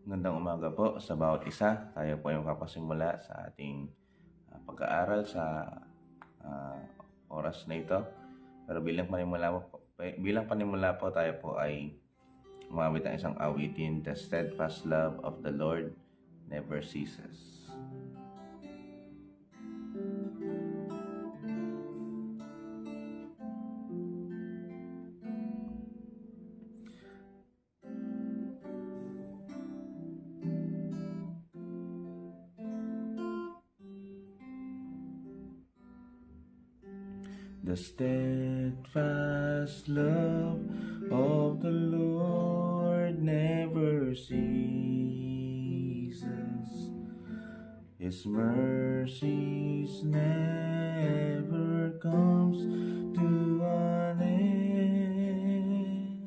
Magandang umaga po sa bawat isa. Tayo po yung kapasimula sa ating pag-aaral sa oras na ito. Pero bilang panimula po tayo po ay umawit ng isang awitin, "The steadfast love of the Lord never ceases." The steadfast love of the Lord never ceases. His mercies never comes to an end.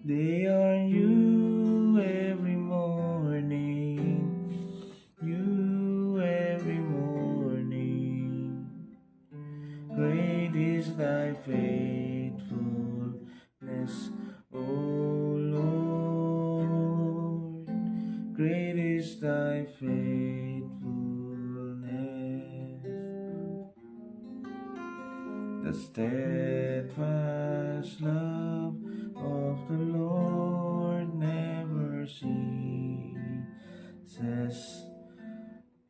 They are new every morning, new every morning. Great is thy faithfulness, O Lord. Great is thy faithfulness. The steadfast love of the Lord never ceases.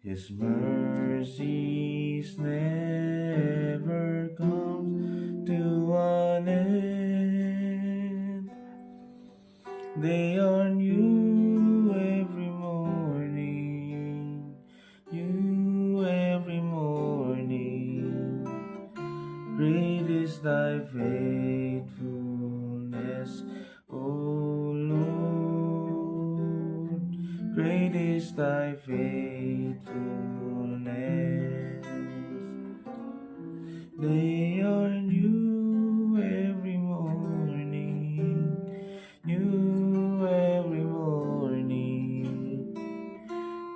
His mercies never comes to an end. They are new every morning, new every morning. Great is thy faithfulness, O Lord. Great is thy faithfulness. They are new every morning, new every morning.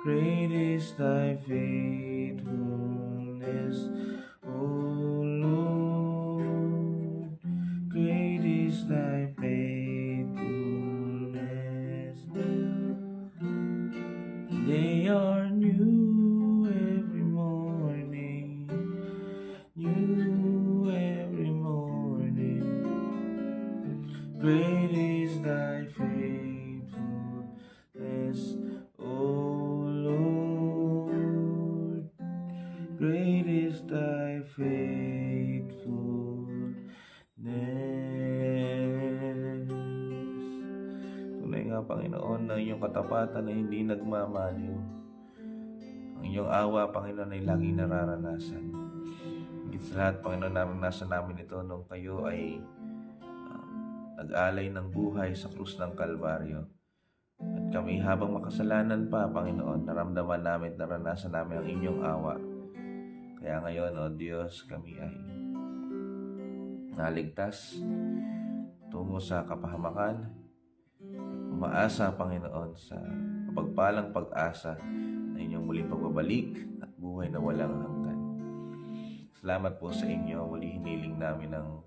Great is thy faithfulness, O Lord. Great is thy faithfulness. They are new every morning, new every morning. Great is thy faithfulness, O Lord. Great is thy faithfulness. Tunay nga, Panginoon, na iyong katapatan ay hindi nagmamaliw. Ang iyong awa, Panginoon, ay laging nararanasan. Higit sa lahat, Panginoon, naranasan namin ito nung kayo ay nag-alay ng buhay sa krus ng Kalbaryo. At kami habang makasalanan pa, Panginoon, naramdaman namin, naranasan namin ang inyong awa. Kaya ngayon, O Diyos, kami ay naligtas tungo sa kapahamakan. Umaasa, Panginoon, sa mapagpalang pag-asa na inyong muling pagbabalik at buhay na walang hanggan. Salamat po sa inyo. Muli hiniling namin ang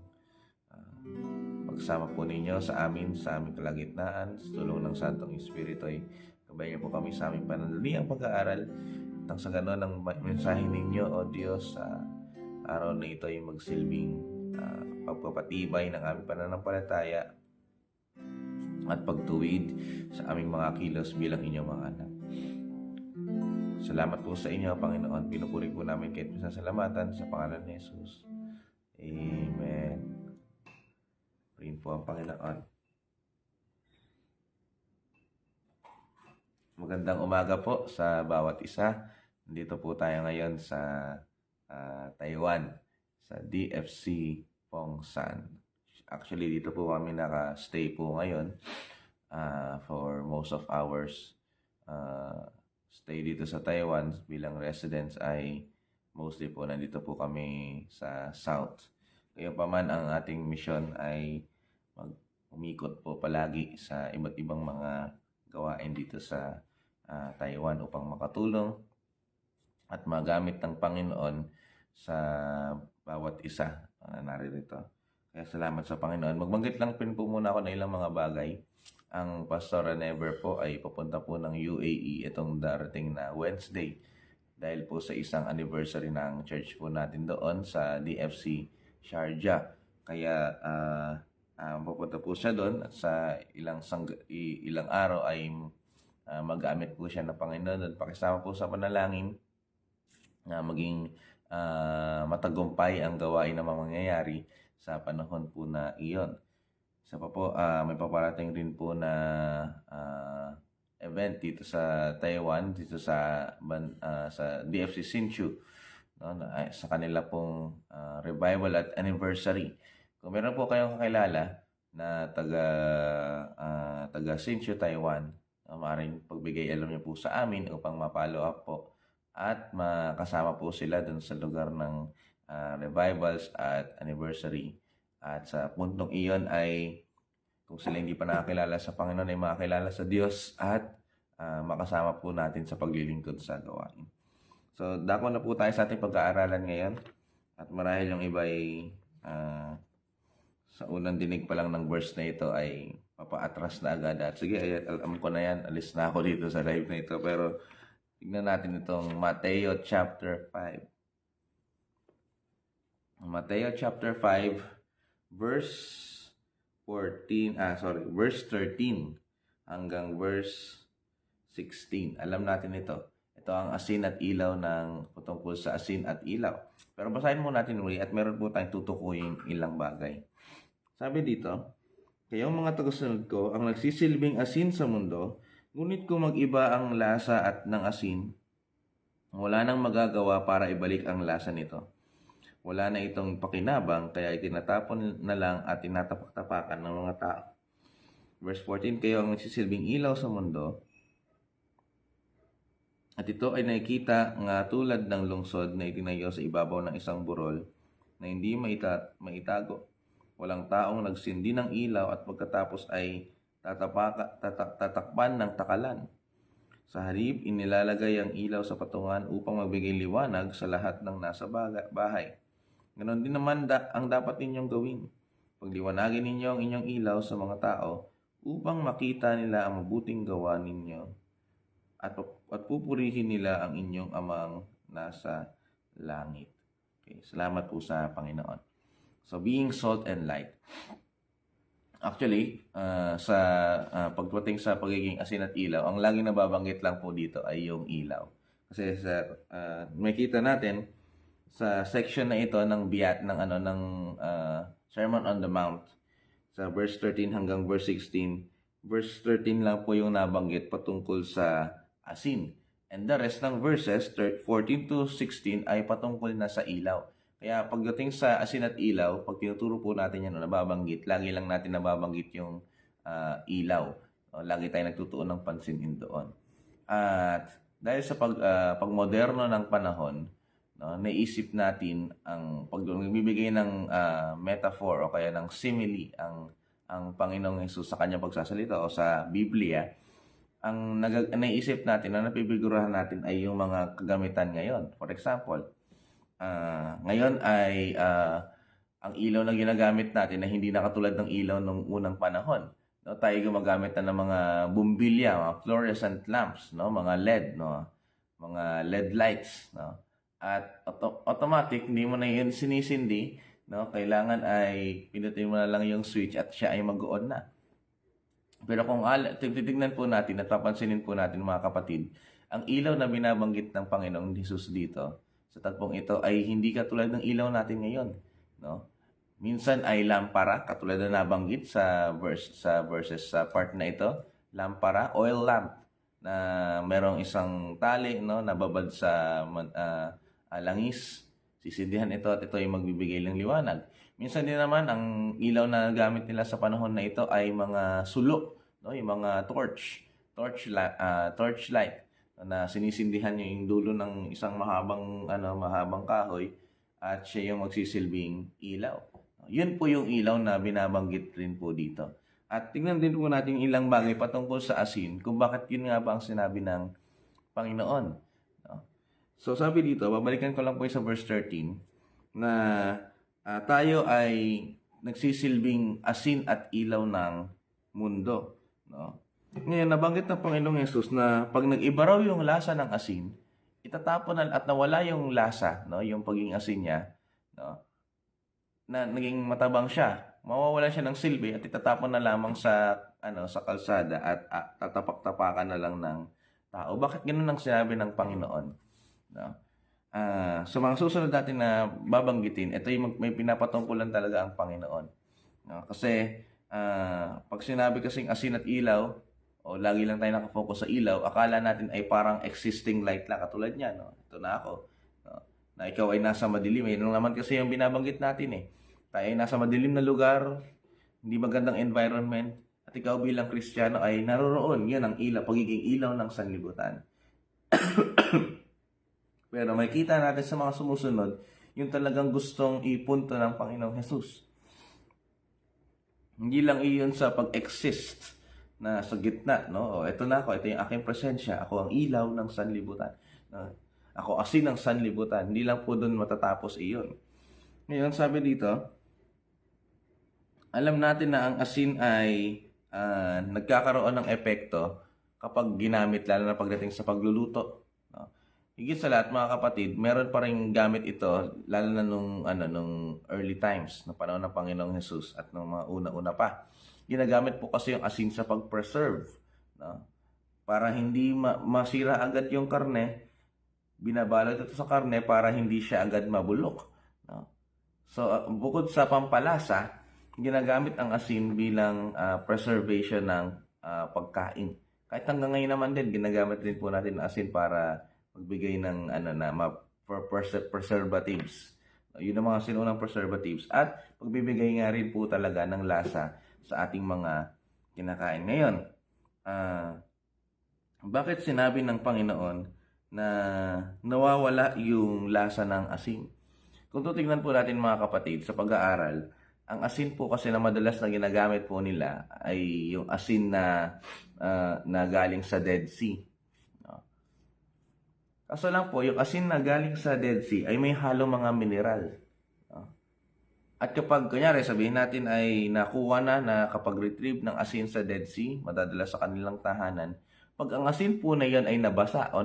pagsama po ninyo sa aming kalagitnaan. Sa tulong ng Santong Espiritu ay gabayan niyo po kami sa aming panandaliang pag-aaral. At sa ganon, ang mensahe ninyo, O Diyos, sa araw na ito ay magsilbing pagpapatibay ng aming pananampalataya at pagtuwid sa aming mga kilos bilang inyong mga anak. Salamat po sa inyo, Panginoon. Pinupuri po namin kahit sasalamatan sa pangalan ni Jesus. Amen. Purihin po ang Panginoon. Magandang umaga po sa bawat isa. Nandito po tayo ngayon sa Taiwan, sa DFC Pongsan. Actually, dito po kami naka-stay po ngayon for most of ours. Stay dito sa Taiwan bilang residents ay mostly po nandito po kami sa South. Gayon ang ating mission ay umikot po palagi sa iba't ibang mga gawain dito sa Taiwan upang makatulong at magamit ng Panginoon sa bawat isa na naririto. Kaya salamat sa Panginoon. Magbanggit lang po muna ako ng ilang mga bagay. Ang Pastora Never po ay papunta po ng UAE itong darating na Wednesday dahil po sa isang anniversary ng church po natin doon sa DFC Sharjah. Kaya pupunta po siya doon at sa ilang araw ay magamit po siya ng Panginoon at pakisama po sa panalangin na maging matagumpay ang gawain na mangyayari sa panahon po na iyon. Isa pa po, may paparating rin po na event dito sa Taiwan, dito sa DFC Hsinchu, no, sa kanila pong revival at anniversary. Kung meron po kayong kakilala na taga Hsinchu, Taiwan, maaaring pagbigay alam niyo po sa amin upang ma-follow up po at makasama po sila dun sa lugar ng revivals at anniversary. At sa puntong iyon ay kung sila hindi pa nakakilala sa Panginoon ay makakilala sa Diyos at makasama po natin sa paglilingkod sa gawain. So, dako na po tayo sa ating pag-aaralan ngayon. At marahil yung iba ay sa unang dinig pa lang ng verse na ito ay papaatras na agad. At sige, alam ko na yan. Alis na ako dito sa live na ito. Pero tignan natin itong Mateo chapter 5. Mateo chapter 5 verse 13 hanggang verse 16. Alam natin ito. Ito ang asin at ilaw ng patungkol sa asin at ilaw. Pero basahin mo natin muli at meron po tayong tutukuyin ilang bagay. Sabi dito, kayong mga tagasunod ko ang nagsisilbing asin sa mundo, ngunit kung mag-iba ang lasa at ng asin, wala nang magagawa para ibalik ang lasa nito. Wala na itong pakinabang, kaya itinatapon na lang at tinatapak-tapakan ng mga tao. Verse 14, kayo ang nagsisilbing ilaw sa mundo, at ito ay nakikita nga tulad ng lungsod na itinayo sa ibabaw ng isang burol na hindi maitago. Walang taong nagsindi ng ilaw at pagkatapos ay tatakpan ng takalan. Sa harip, inilalagay ang ilaw sa patungan upang magbigay liwanag sa lahat ng nasa bahay. Ganon din naman ang dapat ninyong gawin. Pagliwanagin ninyo ang inyong ilaw sa mga tao upang makita nila ang mabuting gawa ninyo at pupurihin nila ang inyong amang nasa langit. Okay, salamat po sa Panginoon. So, being salt and light. Actually, sa pagdating sa pagiging asin at ilaw, ang laging nababanggit lang po dito ay yung ilaw. Kasi makita natin sa section na ito ng Sermon on the Mount sa verse 13 hanggang verse 16. Verse 13 lang po yung nabanggit patungkol sa asin. And the rest ng verses 14 to 16 ay patungkol na sa ilaw. Kaya pagdating sa asin at ilaw, pag tinuturo po natin yan nababanggit, lagi lang natin nababanggit yung ilaw. Lagi tayo nagtutuon ng pansin doon. At dahil sa pagmoderno ng panahon, naisip natin ang pagbibigay ng metaphor o kaya ng simile ang Panginoong Hesus sa kanyang pagsasalita o sa Biblia. Ang naisip natin na napibigurahan natin ay yung mga kagamitan ngayon. For example, ngayon ay ang ilaw na ginagamit natin na hindi na katulad ng ilaw ng unang panahon. No, tayo gumagamit na ng mga bumbilya, mga fluorescent lamps, no, mga LED, no, mga LED lights, no. At automatic, hindi mo na yun sinisindi, no? Kailangan ay pinutin mo na lang yung switch at siya ay mag-on na. Pero kung titignan po natin at papansinin po natin mga kapatid, ang ilaw na binabanggit ng Panginoong Hesus dito sa tagpong ito ay hindi katulad ng ilaw natin ngayon, no? Minsan ay lampara, katulad na nabanggit sa part na ito, lampara, oil lamp na merong isang tali, no, nababad sa langis, sisindihan ito at ito ay magbibigay ng liwanag. Minsan din naman ang ilaw na gamit nila sa panahon na ito ay mga sulok, no, yung mga torchlight na sinisindihan niyo yung dulo ng isang mahabang kahoy at siya yung magsisilbing ilaw. Yun po yung ilaw na binabanggit rin po dito. At tingnan din po natin ilang bagay patungkol sa asin kung bakit yun nga ba ang sinabi ng Panginoon. So sabi dito, babalikan ko lang po sa verse 13 na tayo ay nagsisilbing asin at ilaw ng mundo. No? Ngayon, nabanggit ng Panginoong Yesus na pag nag-iba raw yung lasa ng asin, itatapon na at nawala yung lasa, no? Yung pagiging asin niya, no? Na naging matabang siya. Mawawalan siya ng silbi at itatapon na lamang sa sa kalsada at tatapak-tapakan na lang ng tao. Bakit ganoon ang sinabi ng Panginoon? No? So mga susunod natin na babanggitin, ito yung may pinapatungkulan talaga ang Panginoon. No? Kasi pag sinabi kasing asin at ilaw, o lagi lang tayo nakafocus sa ilaw, akala natin ay parang existing light lang, katulad niya, no? Ito na ako, no? Na ikaw ay nasa madilim, yun naman kasi yung binabanggit natin eh. Tayo ay nasa madilim na lugar, hindi magandang environment, at ikaw bilang Kristiyano ay naroroon, yan ang ilaw, pagiging ilaw ng sanlibutan. Pero makikita natin sa mga sumusunod, yung talagang gustong ipunto ng Panginoong Jesus. Hindi lang iyon sa pag-exist na sa gitna, no? O, ito na ako, ito yung aking presensya, ako ang ilaw ng sanlibutan. No? Ako asin ng sanlibutan. Hindi lang po doon matatapos iyon. Ngayon, sabi dito, alam natin na ang asin ay nagkakaroon ng epekto kapag ginamit, lalo na pagdating sa pagluluto. No? Higit sa lahat, mga kapatid, meron pa rin gamit ito, lalo na nung early times, na panahon ng Panginoong Jesus at nung mga una-una pa. Ginagamit po kasi yung asin sa pag-preserve, no? Para hindi masira agad yung karne, binabalot ito sa karne para hindi siya agad mabulok, no? So bukod sa pampalasa, ginagamit ang asin bilang preservation ng pagkain. Kahit hanggang ngayon naman din, ginagamit din po natin ang asin para magbigay ng preservatives. Yun ang mga sinunang preservatives at pagbibigay nga rin po talaga ng lasa sa ating mga kinakain. Ngayon, bakit sinabi ng Panginoon na nawawala yung lasa ng asin? Kung tutingnan po natin mga kapatid sa pag-aaral, ang asin po kasi na madalas na ginagamit po nila ay yung asin na galing sa Dead Sea. No? Kaso lang po, yung asin na galing sa Dead Sea ay may halong mga mineral. At kapag, kunyari, sabihin natin ay nakuha na kapag retrieve ng asin sa Dead Sea, madadala sa kanilang tahanan, pag ang asin po na yan ay nabasa o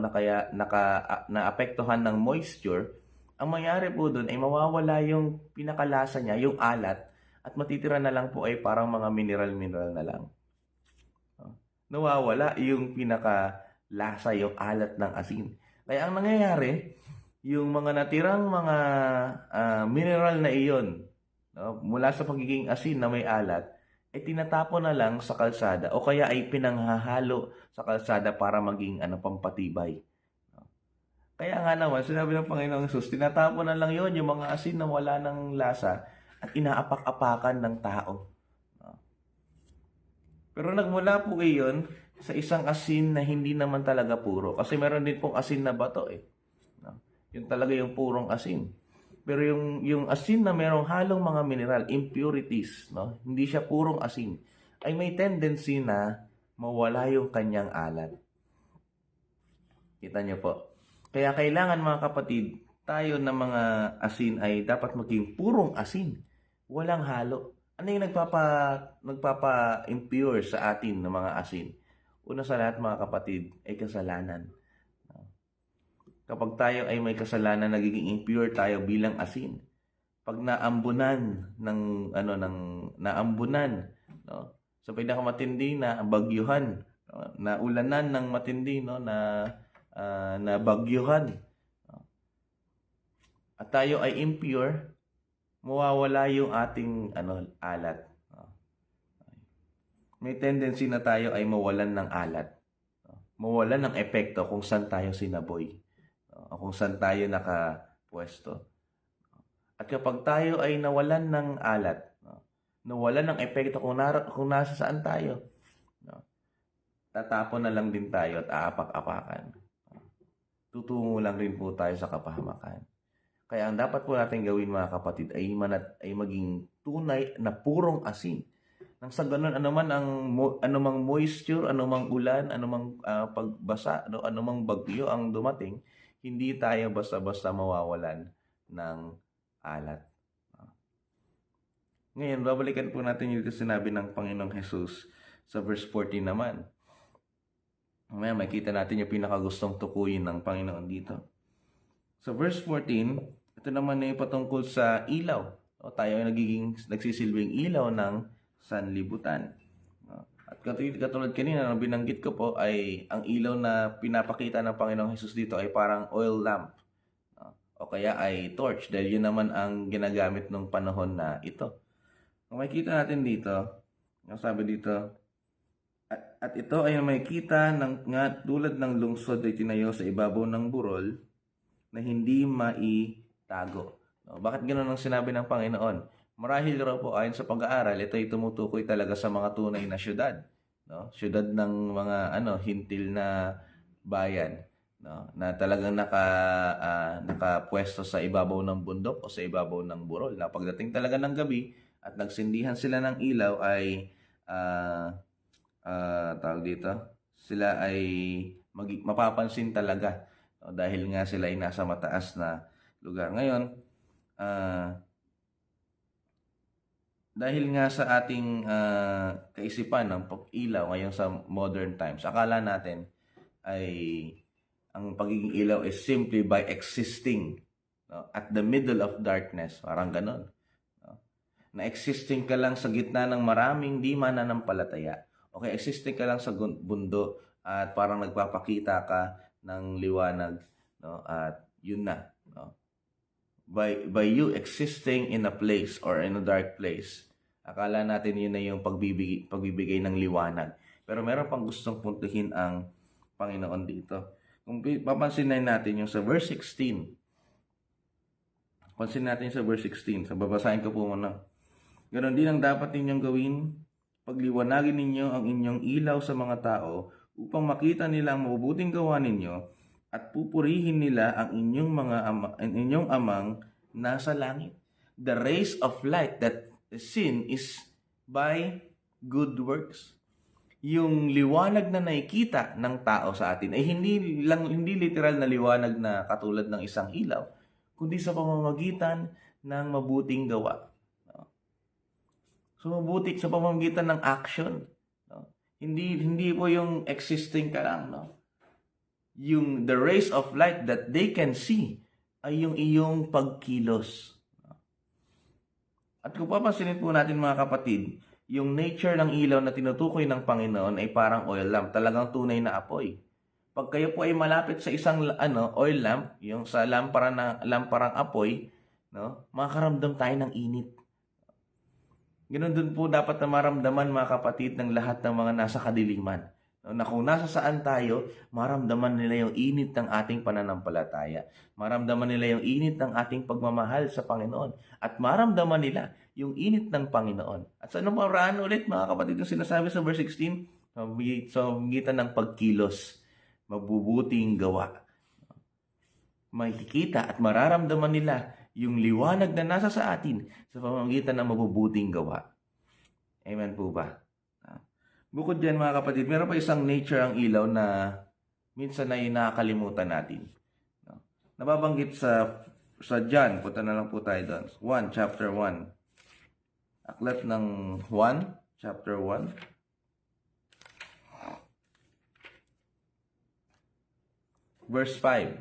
naapektuhan ng moisture, ang mangyari po doon ay mawawala yung pinakalasa niya, yung alat, at matitira na lang po ay parang mga mineral na lang. Nawawala yung pinakalasa, yung alat ng asin. Kaya ang nangyayari, yung mga natirang mga mineral na iyon, no, mula sa pagiging asin na may alat, ay tinatapon na lang sa kalsada o kaya ay pinanghahalo sa kalsada para maging pampatibay. No? Kaya nga naman, sinabi ng Panginoong Jesus, tinatapon na lang yon yung mga asin na wala ng lasa at inaapak-apakan ng tao. No? Pero nagmula po iyon sa isang asin na hindi naman talaga puro. Kasi meron din pong asin na bato eh. No? Yun talaga yung purong asin. Pero yung asin na merong halong mga mineral, impurities, no? Hindi siya purong asin, ay may tendency na mawala yung kanyang alat. Kita niyo po. Kaya kailangan mga kapatid, tayo na mga asin ay dapat maging purong asin. Walang halo. Ano yung nagpapa-impure sa atin ng mga asin? Una sa lahat mga kapatid ay kasalanan. Kapag tayo ay may kasalanan, nagiging impure tayo bilang asin. Pag naambunan no, sa pinakamatindi na bagyuhan, no, na ulanan ng matindi, no, na bagyuhan, no, at tayo ay impure, mawawala yung ating alat. No. May tendency na tayo ay mawalan ng alat, no, mawalan ng epekto kung saan tayo sinaboy. O kung saan tayo nakapwesto. At kapag tayo ay nawalan ng alat, nawalan ng epekto kung nasa saan tayo, tatapon na lang din tayo at aapak-apakan. Tutungo lang rin po tayo sa kapahamakan. Kaya ang dapat po natin gawin mga kapatid ay maging tunay na purong asin. Nang sa ganun, anumang moisture, anumang ulan, anumang pagbasa, anumang bagyo ang dumating, hindi tayo basta-basta mawawalan ng alat. Ngayon, babalikan po natin yung sinabi ng Panginoong Jesus sa verse 14 naman. Mamaya makita natin yung pinakagustong tukuyin ng Panginoon dito. Sa verse 14, ito naman ay patungkol sa ilaw. Tayo ay nagsisilbing ilaw ng sanlibutan. At katulad kanina, nang binanggit ko po, ay ang ilaw na pinapakita ng Panginoong Jesus dito ay parang oil lamp. O kaya ay torch, dahil yun naman ang ginagamit ng panahon na ito. Kung makikita natin dito, ang sabi dito, at ito ay makikita nga tulad ng lungsod ay tinayo sa ibabaw ng burol na hindi maitago. Bakit ganoon ang sinabi ng Panginoon? Marahil raw po ayon sa pag-aaral, ito ay tumutukoy talaga sa mga tunay na syudad. Syudad ng mga hintil na bayan. Na talagang nakapwesto sa ibabaw ng bundok o sa ibabaw ng burol. Na pagdating talaga ng gabi at nagsindihan sila ng ilaw ay tawag dito, sila ay mapapansin talaga dahil nga sila ay nasa mataas na lugar. Ngayon, dahil nga sa ating kaisipan ng pag-ilaw ngayon sa modern times, akala natin ay ang pagiging ilaw is simply by existing at the middle of darkness. Parang ganon. Na existing ka lang sa gitna ng maraming di mananampalataya. Okay, existing ka lang sa bundo at parang nagpapakita ka ng liwanag. At yun na. By you existing in a place or in a dark place, akala natin yun na yung pagbibigay ng liwanag. Pero meron pang gustong puntuhin ang Panginoon dito. Kung papansinin natin yung sa verse 16. Pansinin natin sa verse 16. So, babasahin ko po muna. Ganon din ang dapat ninyong gawin. Pagliwanagin ninyo ang inyong ilaw sa mga tao upang makita nila ang mabubuting gawa ninyo at pupurihin nila ang inyong amang nasa langit. The rays of light that is seen is by good works. Yung liwanag na nakikita ng tao sa atin ay hindi literal na liwanag na katulad ng isang ilaw, kundi sa pamamagitan ng mabuting gawa. So mabuti sa pamamagitan ng action. Hindi po yung existing ka lang, Yung the rays of light that they can see ay yung iyong pagkilos. At kung papansinin po natin mga kapatid, yung nature ng ilaw na tinutukoy ng Panginoon ay parang oil lamp, talagang tunay na apoy. Pag kayo po ay malapit sa isang oil lamp, yung sa lamparang apoy, makakaramdam tayo ng init. Ganoon din po dapat na maramdaman mga kapatid ng lahat ng mga nasa kadiliman. Na kung nasa saan tayo, maramdaman nila yung init ng ating pananampalataya. Maramdaman nila yung init ng ating pagmamahal sa Panginoon. At maramdaman nila yung init ng Panginoon. At sa anong paraan ulit mga kapatid yung sinasabi sa verse 16? Sa magitan ng pagkilos, mabubuting gawa. Makikita at mararamdaman nila yung liwanag na nasa sa atin sa pamamagitan ng mabubuting gawa. Amen po ba? Bukod dyan mga kapatid, meron pa isang nature ang ilaw na minsan ay nakakalimutan natin. Nababanggit sa John, punta na lang po tayo doon. Chapter 1. Aklat ng 1, chapter 1. Verse 5.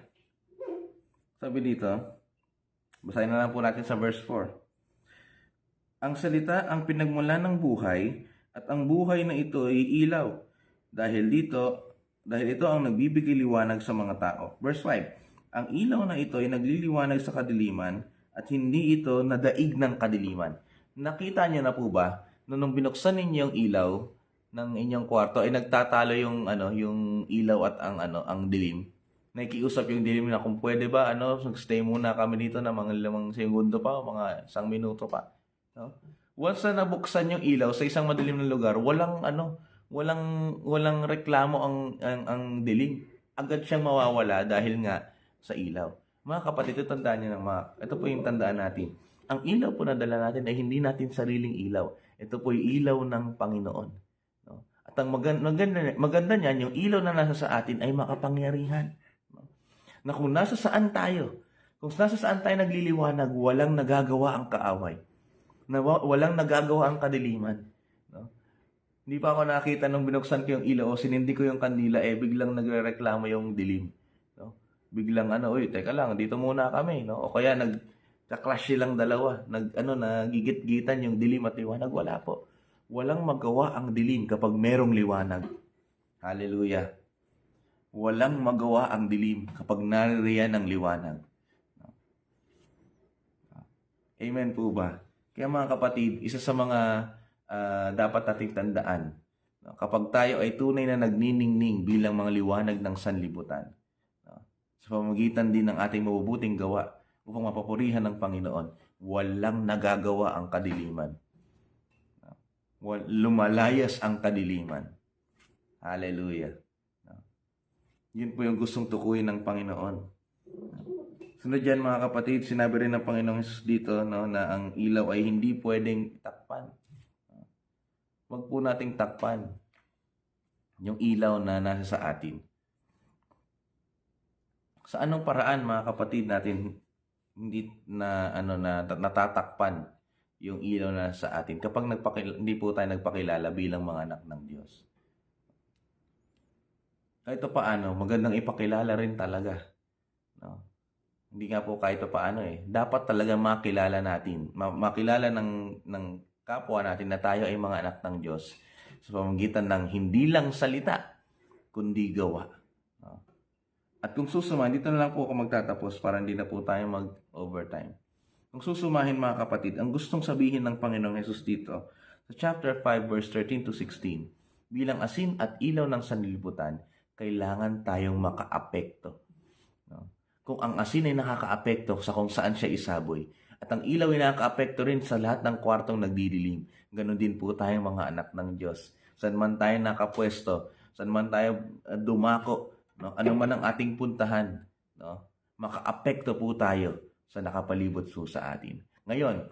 Sabi dito, basahin na lang po natin sa verse 4. Ang salita ang pinagmula ng buhay at ang buhay na ito ay ilaw. Dahil ito ang nagbibigay liwanag sa mga tao. Verse 5. Ang ilaw na ito ay nagliliwanag sa kadiliman at hindi ito nadaig ng kadiliman. Nakita niyo na po ba nung binuksan ninyo yung ilaw ng inyong kwarto ay nagtatalo yung ilaw at ang dilim. Nakikiusap yung dilim na kung pwede ba stay muna kami dito na mga 5 segundo pa o mga 1 minuto pa. Once na nabuksan yung ilaw sa isang madilim na lugar, walang reklamo ang dilim. Agad siyang mawawala dahil nga sa ilaw. Mga kapatid, tandaan niyo ito po yung tandaan natin. Ang ilaw po na dala natin ay hindi natin sariling ilaw. Ito po yung ilaw ng Panginoon. At ang maganda niyan, yung ilaw na nasa sa atin ay makapangyarihan. Na kung nasa saan tayo nagliliwanag, walang nagagawa ang kaaway. na walang nagagawa ang kadiliman. No? Hindi pa ako nakita nung binuksan ko yung ilaw o sinindi ko yung kandila, biglang nagrereklamo yung dilim. No? Biglang uy, teka lang, dito muna kami. No? O kaya nagka-clash silang dalawa. Nagigit-gitan yung dilim at liwanag. Wala po. Walang magawa ang dilim kapag merong liwanag. Hallelujah. Walang magawa ang dilim kapag naririyan ng liwanag. Amen po ba? Kaya mga kapatid, isa sa mga dapat nating tandaan, kapag tayo ay tunay na nagniningning bilang mga liwanag ng sanlibutan, sa pamamagitan din ng ating mabubuting gawa upang mapapurihan ng Panginoon, walang nagagawa ang kadiliman. Lumalayas ang kadiliman. Hallelujah. Yun po yung gustong tukuyin ng Panginoon. Sunod dyan mga kapatid, sinabi rin ng Panginoong Jesus dito na ang ilaw ay hindi pwedeng takpan. Huwag po nating takpan yung ilaw na nasa sa atin. Sa anong paraan mga kapatid natin hindi natatakpan yung ilaw na sa atin kapag hindi po tayo nagpakilala bilang mga anak ng Diyos? Kahit paano, magandang ipakilala rin talaga. No? Hindi nga po kahit paano dapat talaga makilala natin, makilala ng kapwa natin na tayo ay mga anak ng Diyos sa pamamagitan ng hindi lang salita, kundi gawa. At kung susumahin, dito na lang po ako magtatapos para hindi na po tayo mag-overtime. Kung susumahin mga kapatid, ang gustong sabihin ng Panginoong Jesus dito, sa chapter 5 verse 13 to 16, bilang asin at ilaw ng sanlibutan, kailangan tayong makaapekto. Kung ang asin ay nakakaapekto sa kung saan siya isaboy, at ang ilaw ay nakakaapekto rin sa lahat ng kwartong nagdidilim, ganon din po tayong mga anak ng Diyos. Saan man tayo nakapwesto, saan man tayo dumako, ano man ang ating puntahan, makaapekto po tayo sa nakapalibot sa atin. Ngayon,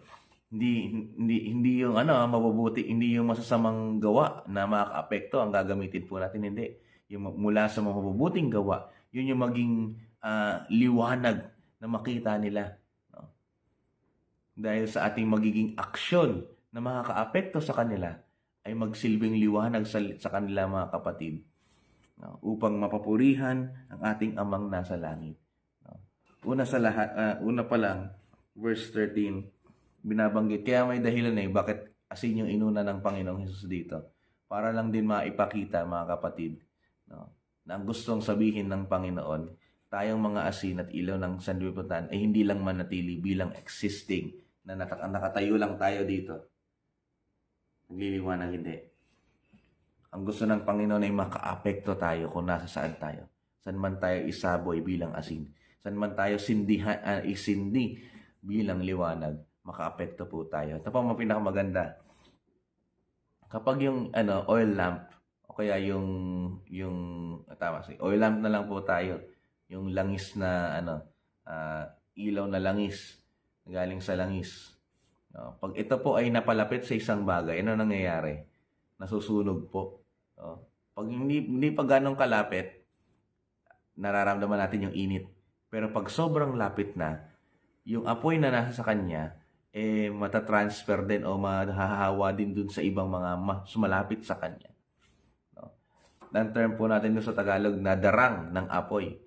hindi yung mabubuti, hindi yung masasamang gawa na makaapekto ang gagamitin po natin, hindi. Yung mula sa mabubuting gawa, yun yung maging liwanag na makita nila. No? Dahil sa ating magiging aksyon na makakaapekto sa kanila, ay magsilbing liwanag sa kanila mga kapatid. No? Upang mapapurihan ang ating amang nasa langit. No? Una pa lang, verse 13, binabanggit. Kaya may dahilan bakit asin yung inuna ng Panginoong Jesus dito. Para lang din maipakita mga kapatid, na ang gustong sabihin ng Panginoon, tayong mga asin at ilaw ng sanlibutan ay hindi lang manatili bilang existing, na nakatayo lang tayo dito. Nagliliwanag, hindi. Ang gusto ng Panginoon ay makaapekto tayo kung nasa saan tayo. Saan man tayo isaboy bilang asin. Saan man tayo isindi bilang liwanag, makaapekto po tayo. Ito pa ang pinakamaganda. Kapag yung oil lamp, o kaya yung oil lamp na lang po tayo, yung langis na ilaw na langis galing sa langis. Pag ito po ay napalapit sa isang bagay, ano nangyayari? Nasusunog po. Pag hindi pa ganong kalapit, nararamdaman natin yung init. Pero pag sobrang lapit na, yung apoy na nasa sa kanya, matatransfer din o mahahawa din dun sa ibang mga sumalapit sa kanya. Ang term po natin sa Tagalog na darang ng apoy.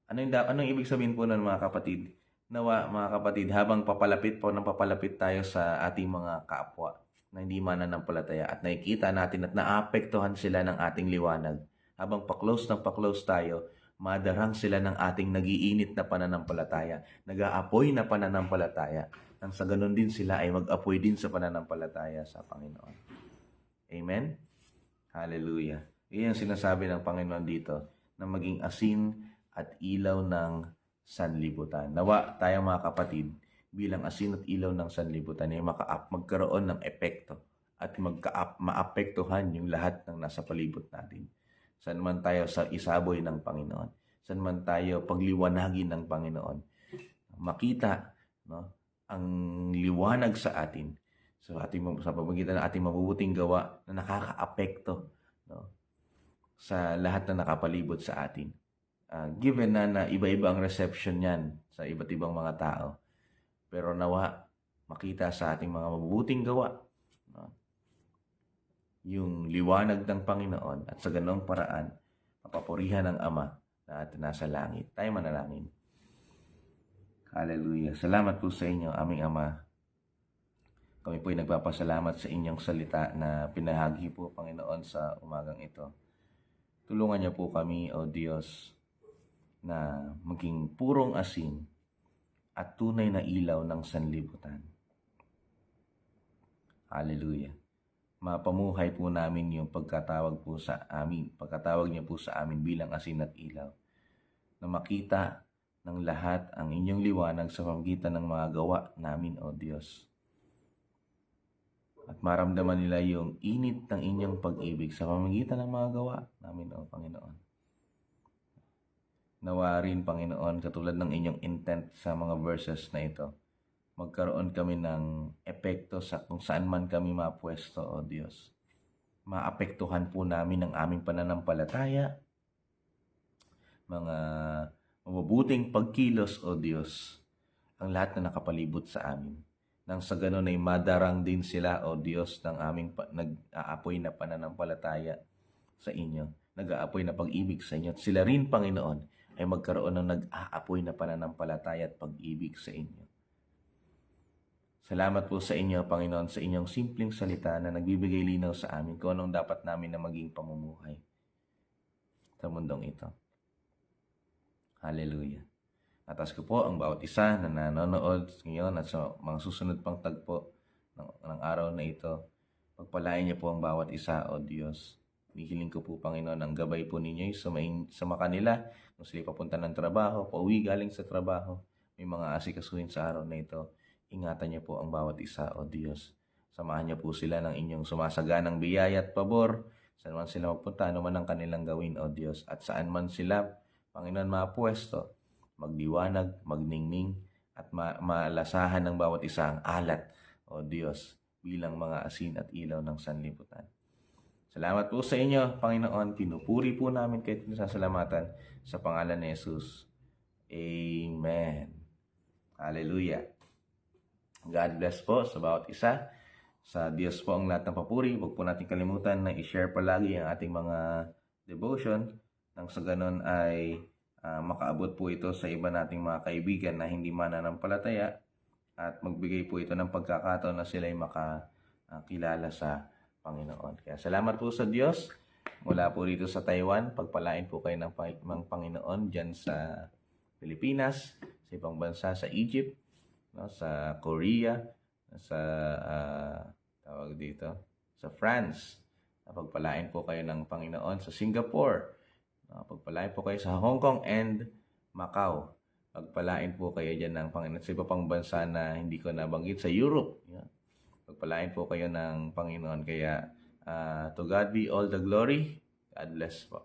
Anong ibig sabihin po nun mga kapatid? Nawa mga kapatid, habang papalapit tayo sa ating mga kapwa na hindi mananampalataya at nakikita natin at naapektuhan sila ng ating liwanag. Habang pa-close tayo, madarang sila ng ating nagiinit na pananampalataya, nag-aapoy na pananampalataya. Nang sa ganun din sila ay mag-apoy din sa pananampalataya sa Panginoon. Amen? Hallelujah. Iyan ang sinasabi ng Panginoon dito, na maging asin at ilaw ng sanlibutan. Nawa tayo mga kapatid, bilang asin at ilaw ng sanlibutan ay magkaroon ng epekto at maapektuhan yung lahat ng nasa palibot natin. Saan man tayo sa isaboy ng Panginoon, saan man tayo pagliwanagin ng Panginoon, makita ang liwanag sa atin, sa pamamagitan ng ating mabubuting gawa na nakakaapekto sa lahat na nakapalibot sa atin. Given na iba-iba ang reception niyan sa iba't ibang mga tao. Pero nawa, makita sa ating mga mabubuting gawa, no? Yung liwanag ng Panginoon, at sa ganong paraan, mapapurihan ng Ama na at nasa langit. Tayo manalangin. Hallelujah. Salamat po sa inyo, aming Ama. Kami po ay nagpapasalamat sa inyong salita na pinahagi po, Panginoon, sa umagang ito. Tulungan niyo po kami, O Diyos, na maging purong asin at tunay na ilaw ng sanlibutan. Hallelujah. Mapamuhay po namin yung pagkatawag niyo po sa amin bilang asin at ilaw, na makita ng lahat ang inyong liwanag sa pamamagitan ng mga gawa namin, O Diyos. At maramdaman nila yung init ng inyong pag-ibig sa pamamagitan ng mga gawa namin, O Panginoon. Nawa rin, Panginoon, katulad ng inyong intent sa mga verses na ito, magkaroon kami ng epekto sa kung saan man kami mapwesto, O Diyos. Maapektuhan po namin ang aming pananampalataya, mga mabubuting pagkilos, O Diyos, ang lahat na nakapalibot sa amin. Nang sa ganon ay madarang din sila, O Diyos, ng aming nag-aapoy na pananampalataya sa inyo, nag-aapoy na pag-ibig sa inyo. At sila rin, Panginoon, ay magkaroon ng nag-aapoy na pananampalataya at pag-ibig sa inyo. Salamat po sa inyo, Panginoon, sa inyong simpleng salita na nagbibigay linaw sa amin kung anong dapat namin na maging pamumuhay sa mundong ito. Hallelujah. Atas ko po ang bawat isa na nanonood ngayon at sa mga susunod pang tagpo ng araw na ito. Pagpalain niyo po ang bawat isa, O Diyos. Hihiling ko po, Panginoon, ang gabay po ninyo sa kanila kung sila papunta ng trabaho, pauwi galing sa trabaho, may mga asikasuhin sa araw na ito. Ingatan niyo po ang bawat isa, O Diyos. Samahan niyo po sila ng inyong sumasaganang biyaya at pabor. Saan man sila magpunta, ano man ang kanilang gawin, O Diyos. At saan man sila, Panginoon, mapuesto, magliwanag, magningning, at malasahan ng bawat isa ang alat, O Diyos, bilang mga asin at ilaw ng sanlibutan. Salamat po sa inyo, Panginoon. Pinupuri po namin kayo at nasasalamatan sa pangalan ni Jesus. Amen. Hallelujah. God bless po sa bawat isa. Sa Diyos po ang lahat ng papuri. Huwag po natin kalimutan na i-share palagi ang ating mga devotion. Nang sa ganon ay makaabot po ito sa iba nating mga kaibigan na hindi mananampalataya at magbigay po ito ng pagkakataon na sila ay makakilala sa Panginoon. Kaya salamat po sa Diyos. Mula po dito sa Taiwan, pagpalain po kayo ng Panginoon dyan sa Pilipinas, sa ibang bansa, sa Egypt, no, sa Korea, sa tawag dito, sa France. Pagpalain po kayo ng Panginoon sa Singapore. Pagpalain po kayo sa Hong Kong and Macau. Pagpalain po kayo dyan ng Panginoon sa iba pang bansa na hindi ko nabanggit sa Europe. Pagpalain po kayo ng Panginoon. Kaya to God be all the glory. God bless po.